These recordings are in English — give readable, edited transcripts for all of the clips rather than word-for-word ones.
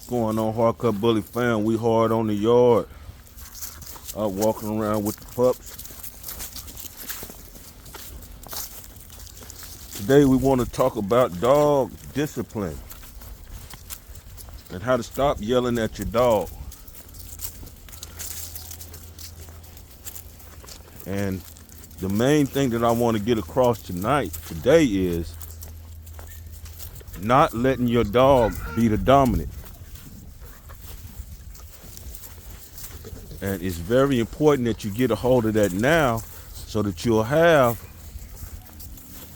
Going on, Hardcut Bully fam? We hard on the yard. Out walking around with the pups. Today we want to talk about dog discipline and how to stop yelling at your dog. And the main thing that I want to get across today is not letting your dog be the dominant. And it's very important that you get a hold of that now so that you'll have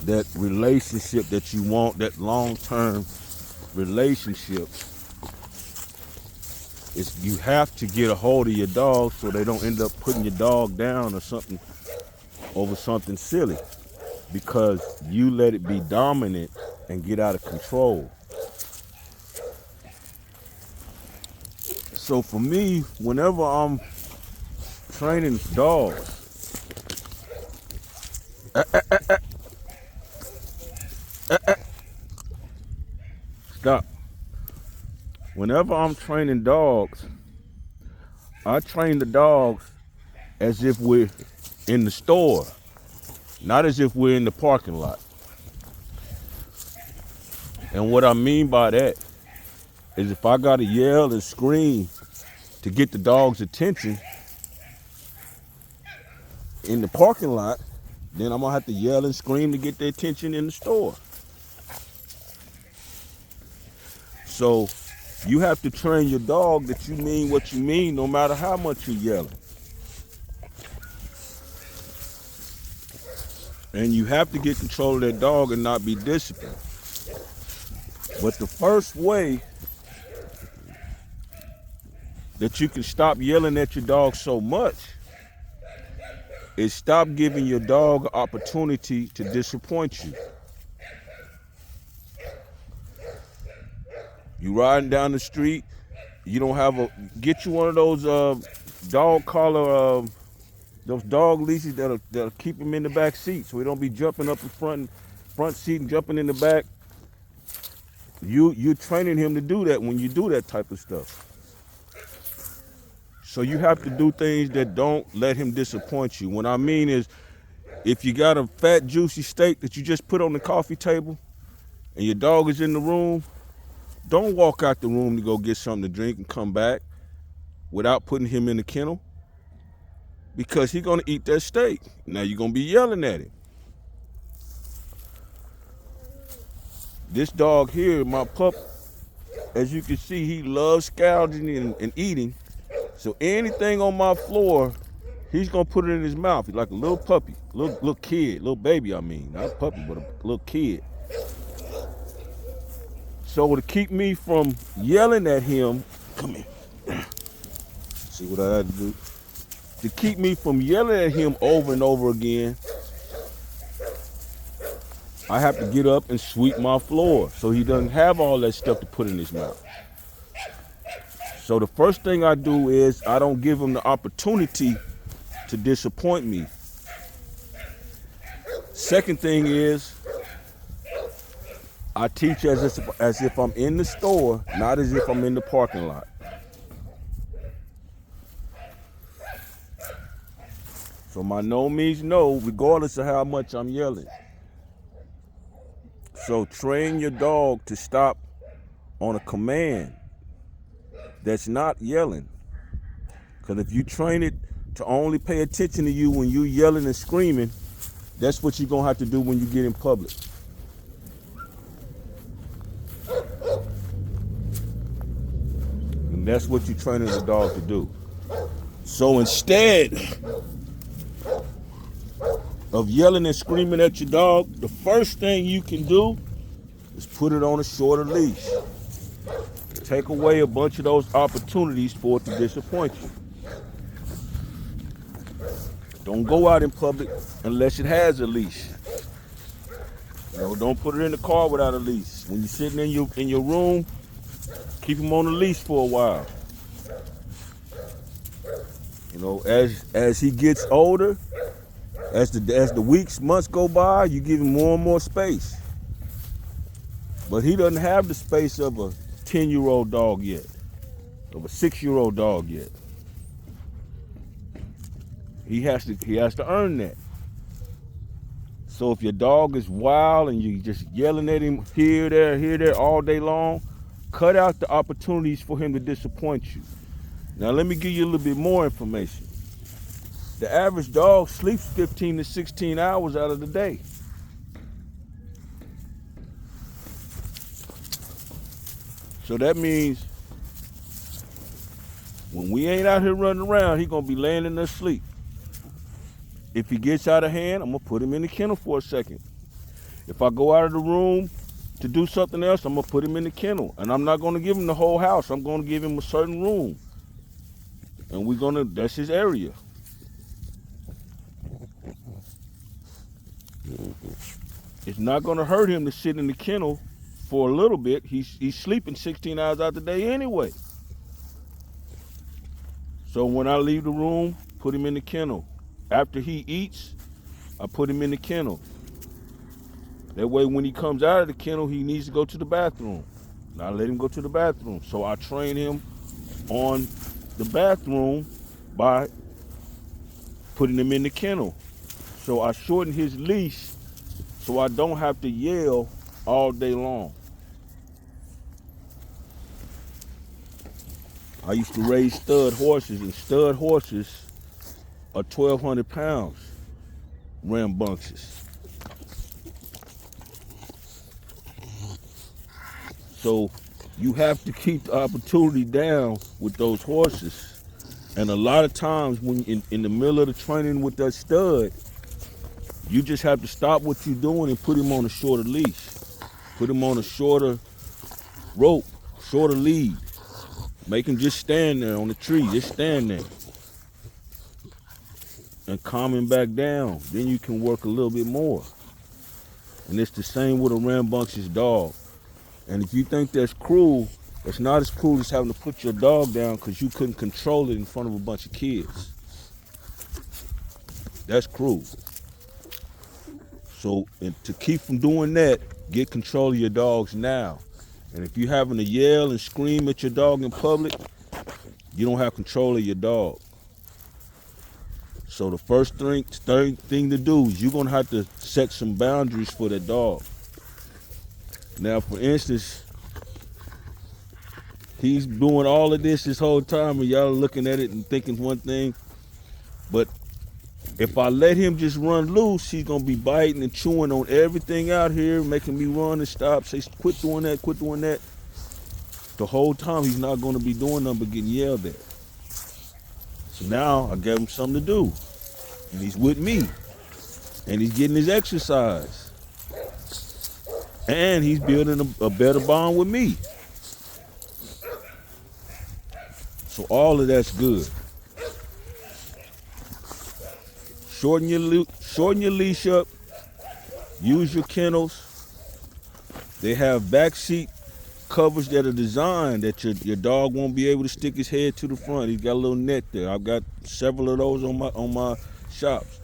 that relationship that you want, that long-term relationship. You have to get a hold of your dog so they don't end up putting your dog down or something over something silly, because you let it be dominant and get out of control. So for me, whenever I'm training dogs, stop. Whenever I'm training dogs, I train the dogs as if we're in the store, not as if we're in the parking lot. And what I mean by that is if I gotta yell and scream to get the dog's attention in the parking lot, then I'm gonna have to yell and scream to get their attention in the store. So you have to train your dog that you mean what you mean no matter how much you're yelling. And you have to get control of that dog and not be disciplined. But the first way that you can stop yelling at your dog so much is stop giving your dog an opportunity to disappoint you. You riding down the street, you don't have get you one of those dog collar, those dog leashes that'll keep him in the back seat so he don't be jumping up in front seat and jumping in the back. You're training him to do that when you do that type of stuff. So you have to do things that don't let him disappoint you. What I mean is, if you got a fat, juicy steak that you just put on the coffee table and your dog is in the room, don't walk out the room to go get something to drink and come back without putting him in the kennel, because he's gonna eat that steak. Now you're gonna be yelling at him. This dog here, my pup, as you can see, he loves scrounging and eating. So anything on my floor, he's gonna put it in his mouth. He's like a little puppy, little kid, little baby, I mean. Not a puppy, but a little kid. So to keep me from yelling at him, come here. See what I had to do? To keep me from yelling at him over and over again, I have to get up and sweep my floor so he doesn't have all that stuff to put in his mouth. So the first thing I do is I don't give him the opportunity to disappoint me. Second thing is I teach as if I'm in the store, not as if I'm in the parking lot. So my no means no, regardless of how much I'm yelling. So train your dog to stop on a command that's not yelling. Because if you train it to only pay attention to you when you yelling and screaming, that's what you're gonna have to do when you get in public. And that's what you're training the dog to do. So instead of yelling and screaming at your dog, the first thing you can do is put it on a shorter leash. Take away a bunch of those opportunities for it to disappoint you. Don't go out in public unless it has a leash. Don't put it in the car without a leash. When you're sitting in your room, keep him on the leash for a while. As he gets older, as the weeks, months go by, you give him more and more space. But he doesn't have the space of a 10-year-old dog yet. of a 6-year-old dog yet. He has to earn that. So if your dog is wild and you just yelling at him here, there all day long, cut out the opportunities for him to disappoint you. Now let me give you a little bit more information. The average dog sleeps 15 to 16 hours out of the day. So that means when we ain't out here running around, he gonna be laying in there asleep. If he gets out of hand, I'm gonna put him in the kennel for a second. If I go out of the room to do something else, I'm gonna put him in the kennel. And I'm not gonna give him the whole house. I'm gonna give him a certain room. And that's his area. It's not gonna hurt him to sit in the kennel for a little bit. He's sleeping 16 hours out the day anyway. So when I leave the room, put him in the kennel. After he eats, I put him in the kennel. That way when he comes out of the kennel, he needs to go to the bathroom. And I let him go to the bathroom. So I train him on the bathroom by putting him in the kennel. So I shorten his leash so I don't have to yell all day long. I used to raise stud horses, and stud horses are 1,200 pounds, rambunctious. So you have to keep the opportunity down with those horses. And a lot of times when in the middle of the training with that stud, you just have to stop what you're doing and put him on a shorter leash. Put him on a shorter rope, shorter lead. Make him just stand there on the tree, just stand there. And calm him back down. Then you can work a little bit more. And it's the same with a rambunctious dog. And if you think that's cruel, it's not as cruel as having to put your dog down because you couldn't control it in front of a bunch of kids. That's cruel. So to keep from doing that, get control of your dogs now. And if you're having to yell and scream at your dog in public, you don't have control of your dog. So the first thing to do is you're gonna have to set some boundaries for that dog. Now, for instance, he's doing all of this whole time and y'all are looking at it and thinking one thing, but if I let him just run loose, he's gonna be biting and chewing on everything out here, making me run and stop, say, quit doing that, quit doing that. The whole time he's not gonna be doing nothing but getting yelled at. So now I gave him something to do. And he's with me. And he's getting his exercise. And he's building a better bond with me. So all of that's good. Shorten your leash up. Use your kennels. They have back seat covers that are designed that your dog won't be able to stick his head to the front. He's got a little net there. I've got several of those on my shops.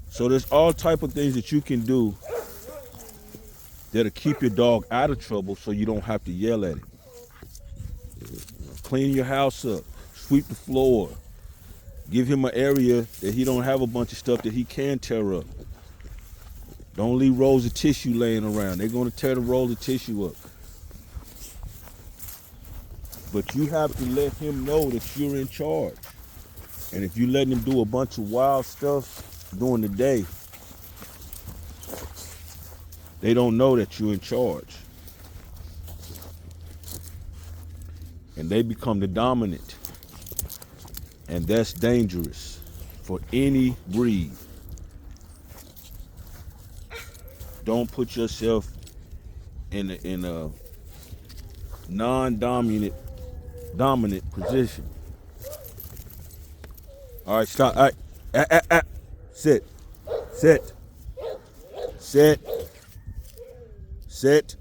So there's all type of things that you can do that'll keep your dog out of trouble so you don't have to yell at him. Clean your house up, sweep the floor, give him an area that he don't have a bunch of stuff that he can tear up. Don't leave rolls of tissue laying around. They're gonna tear the roll of tissue up. But you have to let him know that you're in charge. And if you let him do a bunch of wild stuff during the day, they don't know that you're in charge. And they become the dominant. And that's dangerous for any breed. Don't put yourself in a non-dominant position. All right, stop. All right, sit, sit, sit, sit,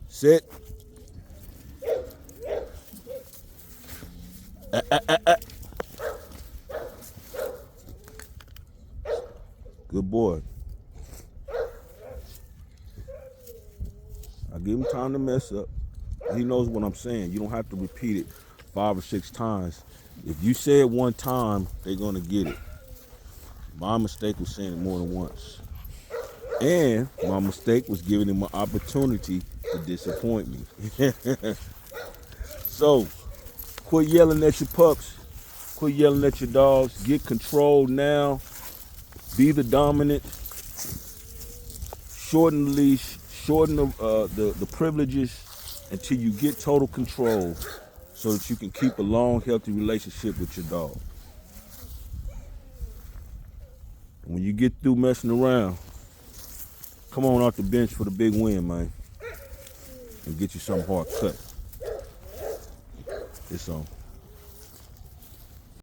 sit. Good boy. I give him time to mess up. He knows what I'm saying. You don't have to repeat it 5 or 6 times. If you say it one time, they're gonna get it. My mistake was saying it more than once. And my mistake was giving him an opportunity to disappoint me. So, quit yelling at your pups. Quit yelling at your dogs. Get control now. Be the dominant. Shorten the leash. Shorten the privileges until you get total control so that you can keep a long, healthy relationship with your dog. When you get through messing around, come on off the bench for the big win, man. And get you something hard cut. It's on.